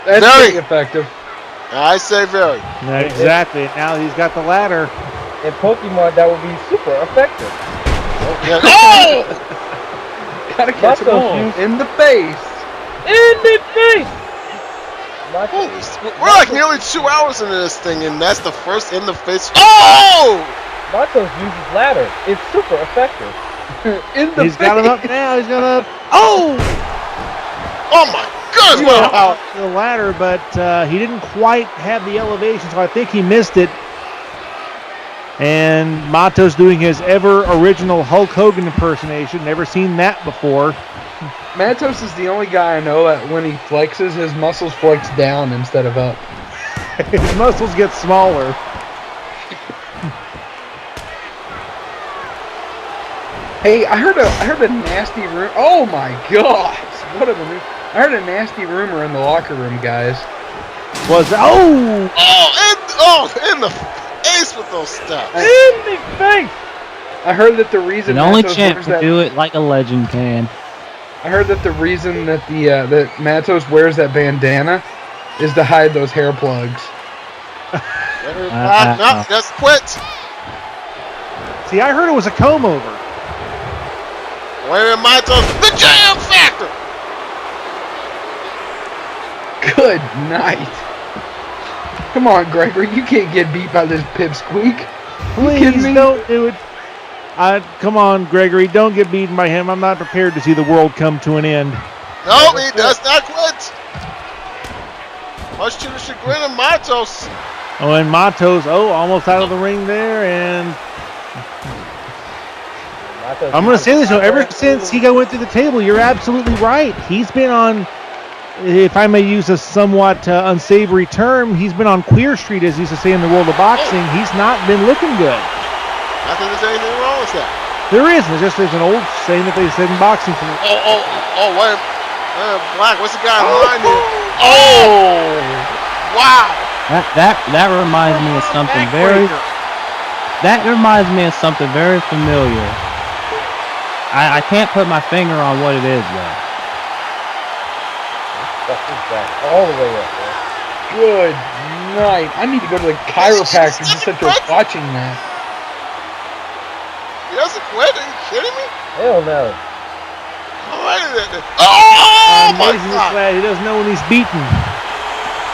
That's Very pretty effective. I say very. Yeah, exactly. Now he's got the ladder. In Pokemon, that would be super effective. Yeah. Oh! Gotta catch him all in the face. In the face! We're like nearly 2 hours into this thing, and that's the first in the face. Oh! Matos uses ladder. It's super effective. He's got him up now. He's gonna. Oh! Oh my goodness! Wow. The ladder, but he didn't quite have the elevation, so I think he missed it. And Matos doing his ever original Hulk Hogan impersonation. Never seen that before. Matos is the only guy I know that when he flexes, his muscles flex down instead of up. His muscles get smaller. Hey, I heard a nasty rumor. Oh my gosh, what a rumor! I heard a nasty rumor in the locker room, guys. In the face with those steps. In the face! I heard that the reason An only Matos champ wears can that, do it like a legend can. I heard that the reason that that Matos wears that bandana is to hide those hair plugs. No, just quit. See, I heard it was a comb over. Wait a minute, Matos, the jam factor. Good night. Come on, Gregory, you can't get beat by this pipsqueak. Please don't do it. Come on, Gregory, don't get beaten by him. I'm not prepared to see the world come to an end. No, he does not quit. Much to the chagrin of Matos. Oh, and Matos, almost out of the ring there, and I'm going to say this, ever since he went through the table, you're absolutely right. He's been on, if I may use a somewhat unsavory term, he's been on Queer Street, as used to say in the world of boxing. He's not been looking good. I think there's anything wrong with that. There is. There's an old saying that they said in boxing. Wait. Black, what's the guy in line here? Oh! Wow! That reminds me of something very. That reminds me of something very familiar. I can't put my finger on what it is though. All the way up, man. Good night. I need to go to the chiropractor just after watching that. He doesn't quit? Are you kidding me? Hell no. Oh my Amazing God! lad. He doesn't know when he's beaten.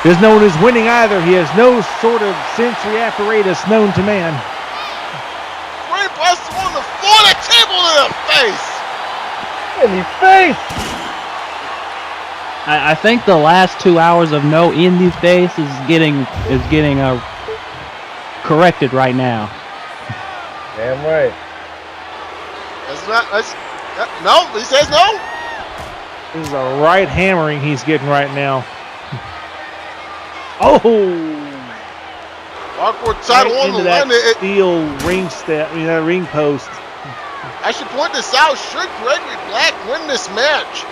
He doesn't know when he's winning either. He has no sort of sensory apparatus known to man. Brain buster on the floor, that table in the face! In the face! I think the last 2 hours of no in the face is getting corrected right now. Damn right. No, he says no. This is a right hammering he's getting right now. Oh! Hardcore title Right on the into that line. steel ring that ring post. I should point this out. Should Gregory Black win this match,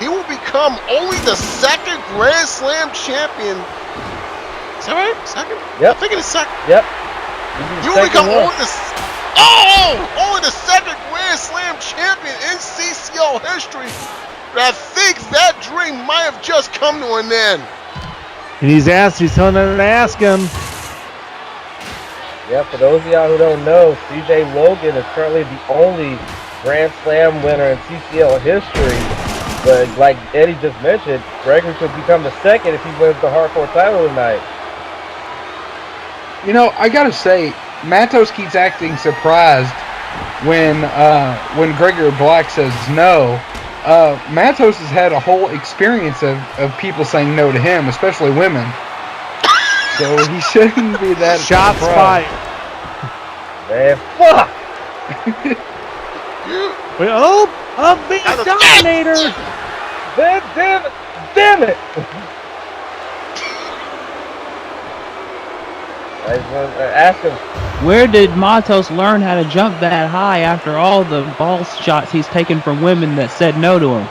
he will become only the second Grand Slam champion. Is that right? Second? Yep. I'm thinking it's second. Yep. He will become only the second Grand Slam champion in CCL history. But I think that dream might have just come to an end. And he's telling her to ask him. Yeah, for those of y'all who don't know, CJ Logan is currently the only Grand Slam winner in CCL history. But like Eddie just mentioned, Gregory could become the second if he wins the hardcore title tonight. You know, I gotta say, Matos keeps acting surprised when Gregory Black says no. Matos has had a whole experience of people saying no to him, especially women. So he shouldn't be that Shots fired. Man, fuck! Wait, a big dominator! Damn it! I just want to ask him. Where did Matos learn how to jump that high after all the ball shots he's taken from women that said no to him?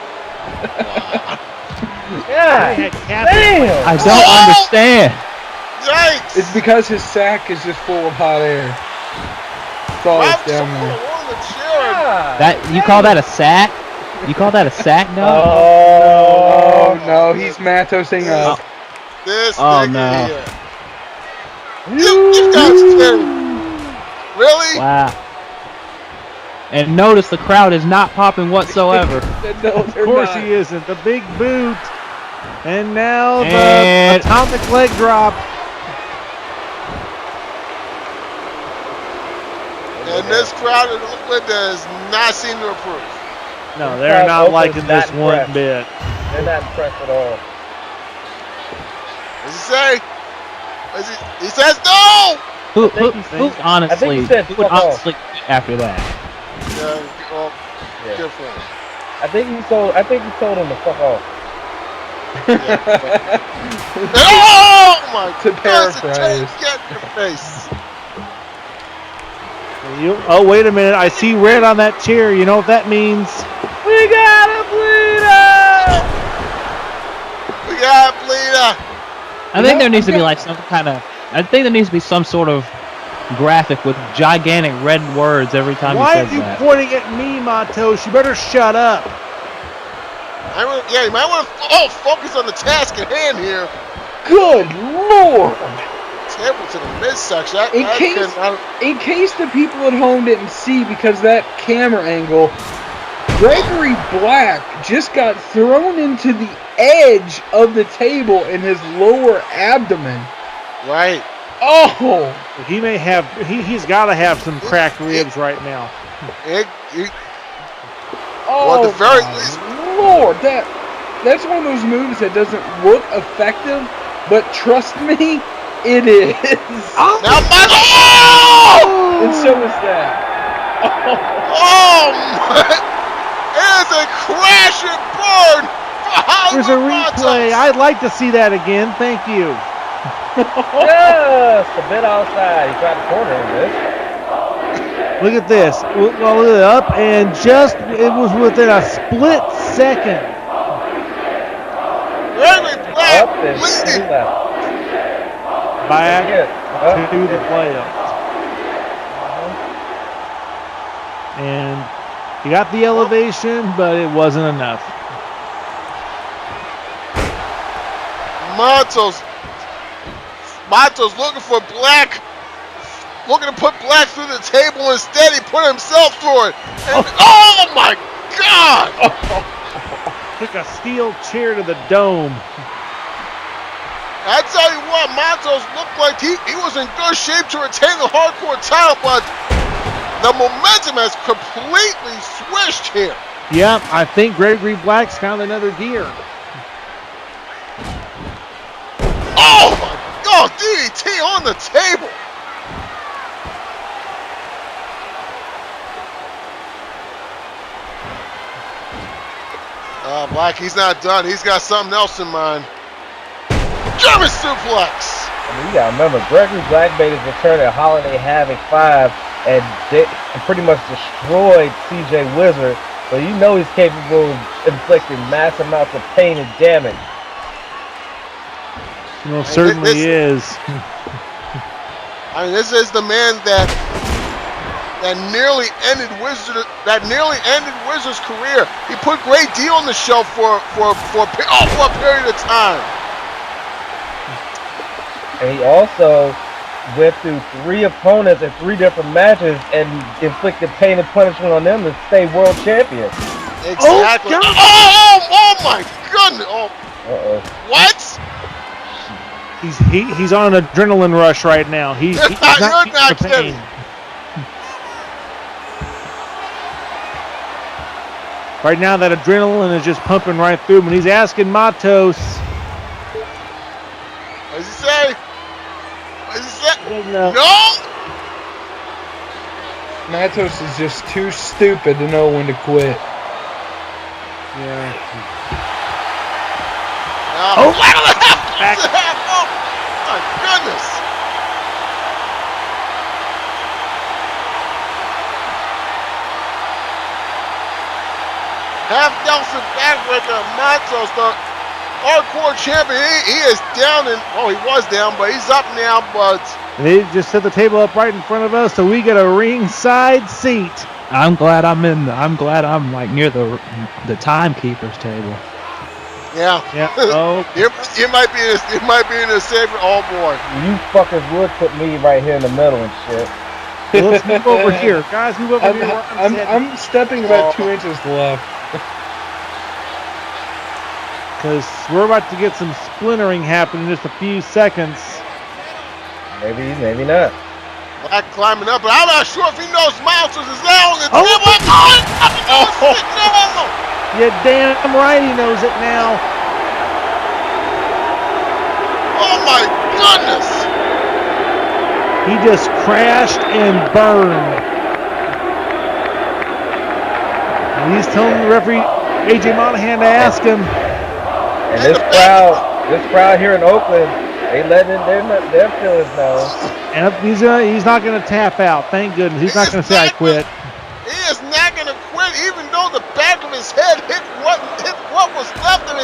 Yeah, damn! I don't understand. Yikes! It's because his sack is just full of hot air. That's all it's down there. That you call that a sack? You call that a sack? No. Oh no, he's Matosing up. This Oh nigga no. here. You guys kidding? Really? Wow. And notice the crowd is not popping whatsoever. No, Of course he isn't. The big boot. And now the And- atomic leg drop. And this crowd in Oakland does not seem to approve. No, they're not liking this not one impressed. bit. They're not impressed at all. What does he say? He says no! Who I think he said who would fuck off. honestly quit after that? Yeah, well, Yeah. good for him. I think he told him to fuck off. Oh my To goodness, paraphrase. get in your face. Oh, wait a minute. I see red on that chair. You know what that means? We got a bleeder! We got a bleeder. I think there needs to be like some kind of. I think there needs to be some sort of graphic with gigantic red words every time Why he are says you that. pointing at me, Matos? You better shut up. You might want to focus on the task at hand here. Good lord! Table to the midsection. In case the people at home didn't see, because that camera angle, Gregory Black just got thrown into the edge of the table in his lower abdomen. Right. Oh! He may have. He's got to have some cracked ribs right now. Oh, at the very my least. Lord, that's one of those moves that doesn't look effective, but trust me, it is. Now, Michael! And so is that. Oh my! It is a crash and burn for There's a Hollywood replay. Matos. I'd like to see that again. Thank you. Just a bit outside. He tried to corner him this. Look at this. Well, look it up, and it was within a split second. Gregory Black Up and bleeding. two left. Back Up. to the playoffs. And he got the elevation, but it wasn't enough. Matos looking for Black. Looking to put Black through the table. Instead, he put himself through it. And, oh my God! Took a steel chair to the dome. I tell you what, Matos looked like he was in good shape to retain the hardcore title, but the momentum has completely switched here. Yeah, I think Gregory Black's found another gear. Oh my God, DDT on the table. Black, he's not done. He's got something else in mind. German suplex. I mean, you gotta remember, Gregory Black made his return at Holiday Havoc 5 and pretty much destroyed CJ Wizard. So you know he's capable of inflicting mass amounts of pain and damage. Well, certainly is. I mean, this is the man that nearly ended Wizard's career. He put Great D on the show for a period of time. And he also went through 3 opponents in 3 different matches and inflicted pain and punishment on them to stay world champion. Exactly. Oh my goodness. Oh. Uh-oh. What? He's on an adrenaline rush right now. He's not kidding. pain. Right now, that adrenaline is just pumping right through him, and he's asking Matos. What does he say? What does he say? No. Matos is just too stupid to know when to quit. Yeah. Oh, back. Oh, my goodness. Half Nelson backbreaker Matos, the hardcore champion. He is down he was down, but he's up now, but They just set the table up right in front of us, so we get a ringside seat. I'm glad I'm like near the timekeeper's table. yeah. Oh, it might be in a safer. Oh boy. You fuckers would put me right here in the middle and shit. well, let's move over here, guys. Move over here. I'm stepping about 2 inches left. Because we're about to get some splintering happen in just a few seconds. Maybe not. Black climbing up, but I'm not sure if he knows Matos is there on the table. No! Yeah, damn right he knows it now. Oh my goodness! He just crashed and burned. And he's telling the referee, AJ Monahan, to ask him. And this crowd here in Oakland, they letting their feelings know. And he's not going to tap out. Thank goodness. He's not going to say I quit. He is not going to quit, even though the back of his head hit what was left of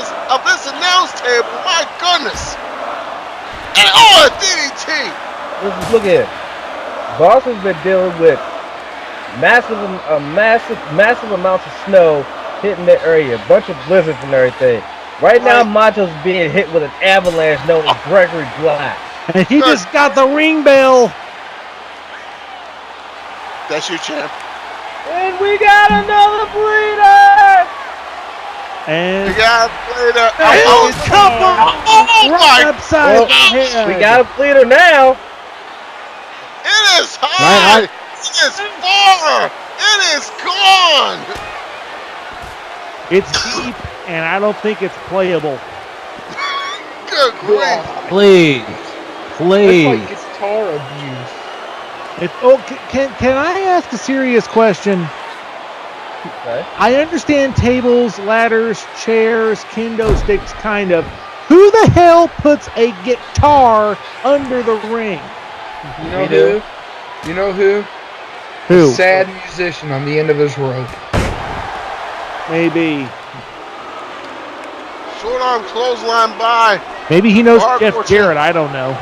this announce table. My goodness! And a DDT! Look at it. Boston's been dealing with massive amounts of snow hitting the area, a bunch of blizzards and everything. Right now, Macho's being hit with an avalanche known as Gregory Black. And he just got the ring bell. That's your champ. And we got another bleeder! And we got a bleeder. Oh my! Upside we got a bleeder now. It is high. It is far. It is gone. It's deep, and I don't think it's playable. Good grief. Please. That's like guitar abuse. Can I ask a serious question? Okay. I understand tables, ladders, chairs, kendo sticks, kind of. Who the hell puts a guitar under the ring? You know who? You know who? Who? A sad musician on the end of his rope. Maybe. Short arm clothesline by. Maybe he knows Jeff Jarrett. I don't know.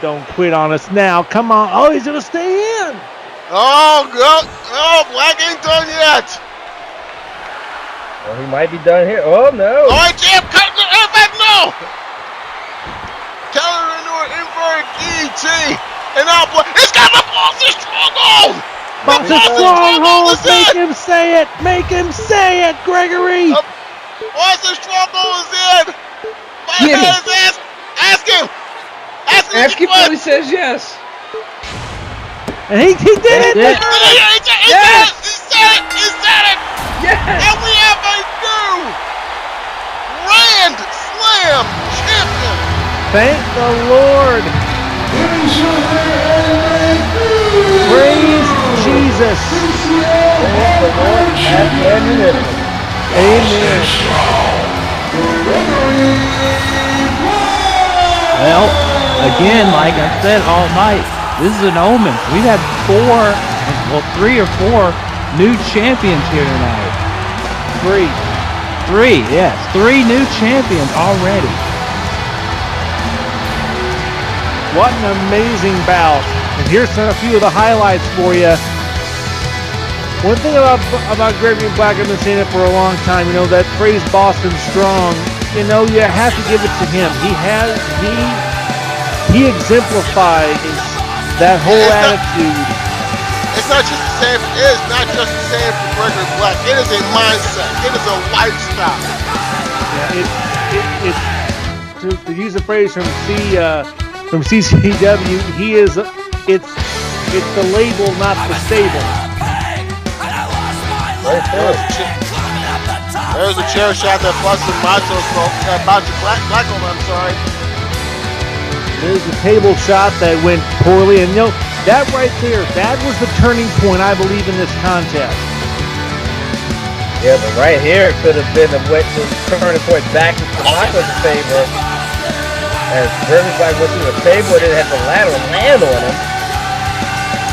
Don't quit on us now. Come on. Oh, he's going to stay in. Oh, God. Oh, Black ain't done yet. Well, he might be done here. Oh, no. All right, Jam. Cut the back. No. Counter into an inverted DDT. And now Black. It's got the Boston Stronghold. Boston Stronghold. Make him say it. Make him say it, Gregory. Boston Stronghold is in. Ask him. Ask him till he says yes. And he did it. Yes. He said it. Yes. And we have a new Grand Slam champion. Thank the Lord. Praise Jesus. Amen. Well, again, like I said all night, this is an omen. We've had 3 or 4 new champions here tonight. 3, yes. 3 new champions already. What an amazing bout. And here's a few of the highlights for you. One thing about Gregory Black, I've been saying it for a long time, you know, that phrase Boston Strong, you know, you have to give it to him. He exemplifies that whole attitude. It's not just the same. It is not just the same for Gregory Black. It is a mindset. It is a lifestyle. Yeah, to use a phrase from CCW, it's the label, not the stable. There's a chair shot that busted Macho's Blackover, I'm sorry. There's a table shot that went poorly, and you know, that right there, that was the turning point, I believe, in this contest. Yeah, but right here it could have been the turning point back to Macho's favor. As Gregory Black went through the table, it had the ladder land on him.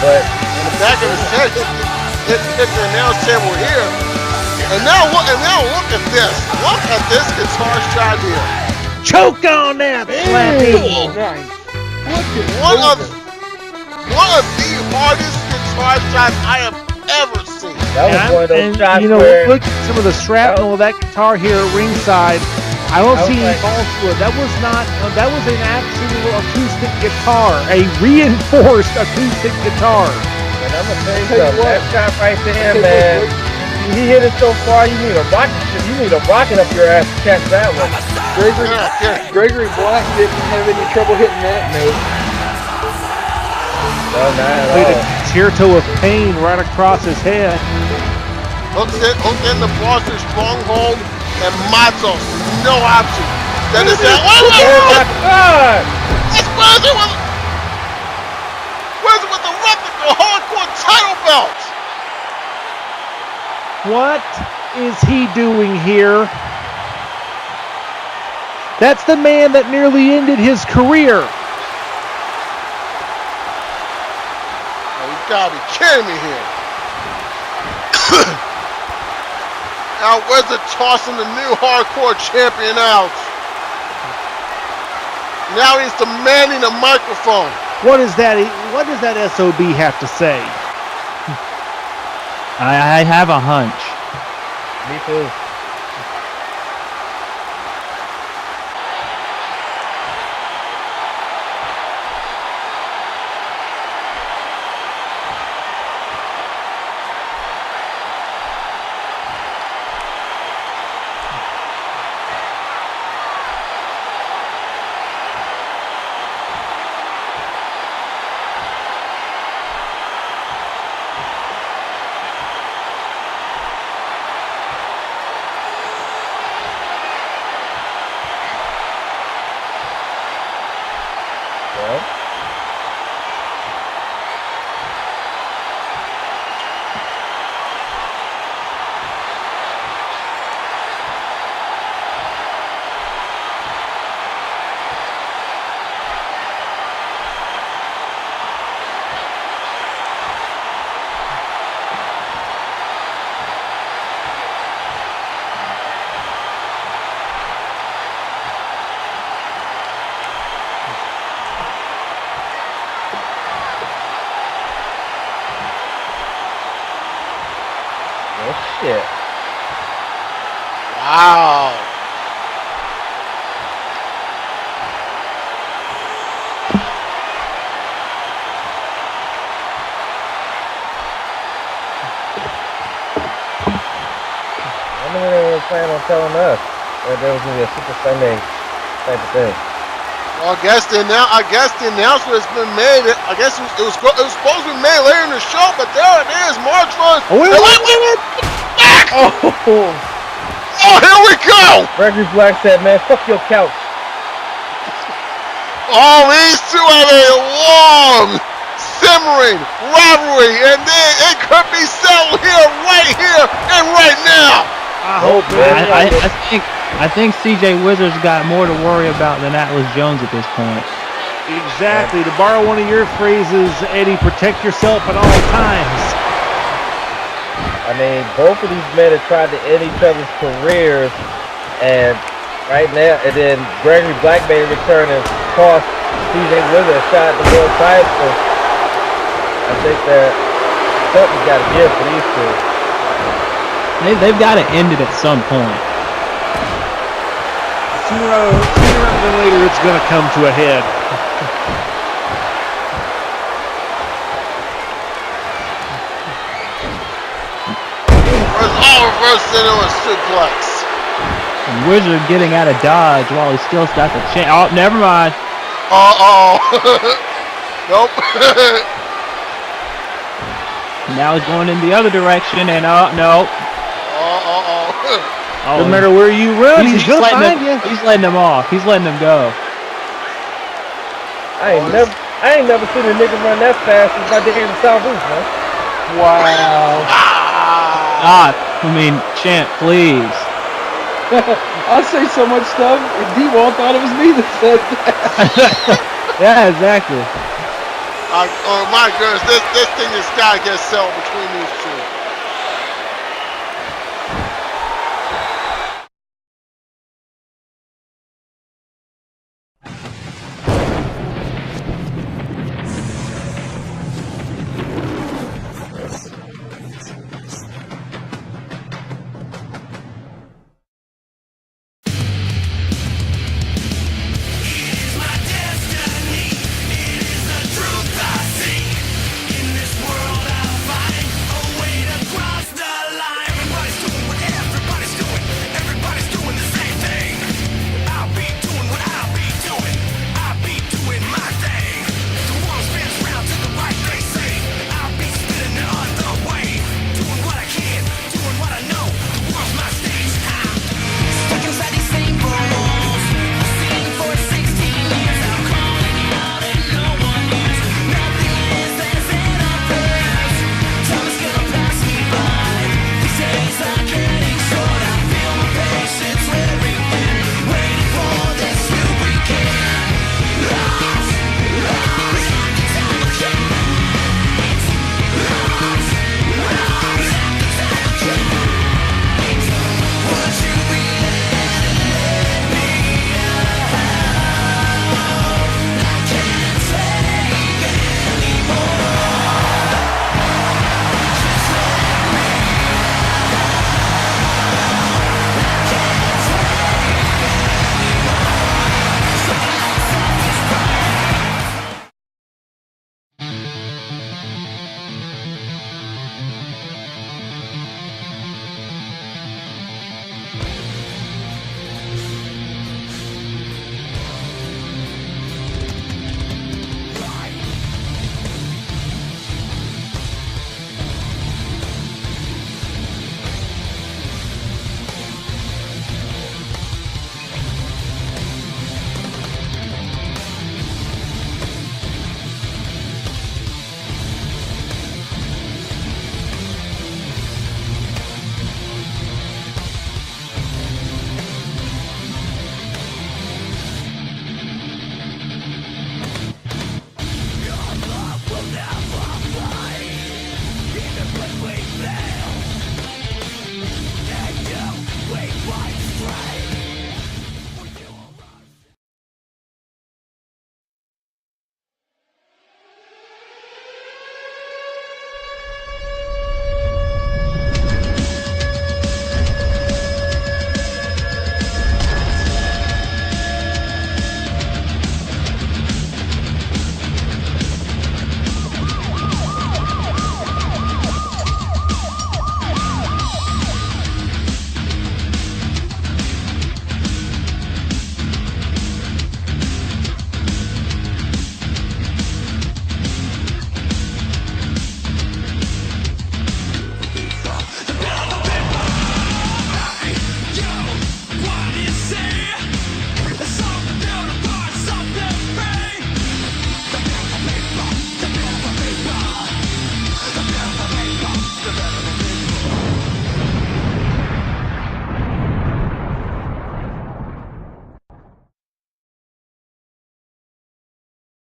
But in the back of his head, hit the announce table here. And now look at this. Look at this guitar shot here. Choke on that, Slappy. Nice. One of the hardest guitar shots I have ever seen. That was one of those shots, you know, where look at some of the shrapnel of that guitar here at ringside. I don't see any balls to it. That was an actual acoustic guitar, a reinforced acoustic guitar. And I'm gonna tell you something, that shot right there, man. He hit it so far, you need a rocket up your ass to catch that one. Gregory Black didn't have any trouble hitting that note. No, not at Played a all. concerto of pain right across his head. Hooked in the Foster stronghold, and Macho, no option. Then it's that. Oh my God! It's where's it with the replica hardcore title belt? What is he doing here? That's the man that nearly ended his career. Oh, you gotta be kidding me here. Now where's the tossing the new hardcore champion out? Now he's demanding a microphone. What does that SOB have to say? I have a hunch. Me too. Shit. Wow. I knew they were planning on telling us that there was going to be a Super Sunday type of thing. Well, I guess the announcement has been made. I guess it was supposed to be made later in the show, but there it is. March 1st. Oh, wait. Back! Oh, here we go! Gregory Black said, man, fuck your couch. Oh, these two have a long, simmering rivalry, and then it could be settled here, and right now. I hope I think CJ Wizards got more to worry about than Atlas Jones at this point. Exactly. To borrow one of your phrases, Eddie, protect yourself at all times. I mean, both of these men have tried to end each other's careers, and right now, and then Gregory Black made a return and cost CJ Wizard a shot at the world title. I think that something's got to give for these two. They've got to end it at some point. Sooner than later, it's going to come to a head. All reversed into a suplex. And Wizard getting out of dodge while he still got the chance. Oh, never mind. Nope. Now he's going in the other direction, and no. No matter where you run, he's going to find you. He's letting him off. He's letting him go. I ain't never seen a nigga run that fast since I did in the South East, man. Wow. Champ, please. I say so much stuff, and D-Wall thought it was me that said that. Yeah, exactly. Oh my goodness, this thing has got to get settled between these two.